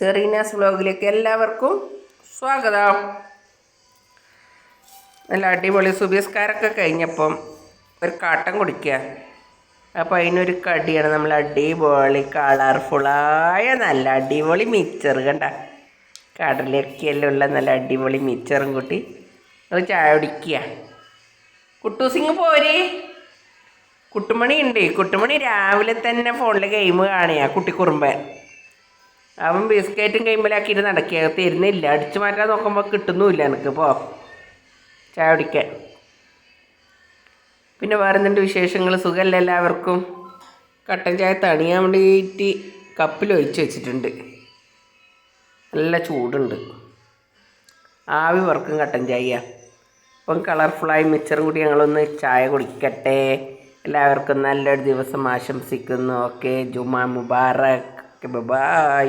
സെറീനാസ് വ്ലോഗിലേക്ക് എല്ലാവർക്കും സ്വാഗതം. നല്ല അടിപൊളി സുബിസ്കാരൊക്കെ കഴിഞ്ഞപ്പം ഒരു കാട്ടം കുടിക്കുക. അപ്പോൾ അതിനൊരു കടിയാണ് നമ്മൾ അടിപൊളി കളർഫുള്ളായ നല്ല അടിപൊളി മിക്സർ കണ്ട കടലൊക്കെയെല്ലാം ഉള്ള നല്ല അടിപൊളി മിക്സറും കൂട്ടി അത് ചായ കുടിക്കുക. കുട്ടൂസിങ് പോരെ, കുട്ടുമണി ഉണ്ട്. കുട്ടുമണി രാവിലെ തന്നെ ഫോണിൽ ഗെയിം കാണുക. കുട്ടിക്കുറുമ്പൻ അവൻ ബിസ്ക്കറ്റും കൈമ്പലാക്കിയിട്ട് നടക്കുക. തരുന്നില്ല, അടിച്ചു മാറ്റാൻ നോക്കുമ്പോൾ കിട്ടുന്നുമില്ല എനിക്കിപ്പോൾ ചായ കുടിക്കാൻ. പിന്നെ വേറെ എന്തുണ്ട് വിശേഷങ്ങൾ? സുഖമല്ല എല്ലാവർക്കും? കട്ടൻ ചായ തണിയാൻ വേണ്ടിയിട്ട് കപ്പിൽ ഒഴിച്ച് വെച്ചിട്ടുണ്ട്. നല്ല ചൂടുണ്ട്, ആവി വറക്കും കട്ടൻ ചായ. അപ്പം കളർഫുള്ളായി മിക്സറും കൂടി ഞങ്ങളൊന്ന് ചായ കുടിക്കട്ടെ. എല്ലാവർക്കും നല്ലൊരു ദിവസം ആശംസിക്കുന്നു. Okay, Juma Mubarak. ബൈ.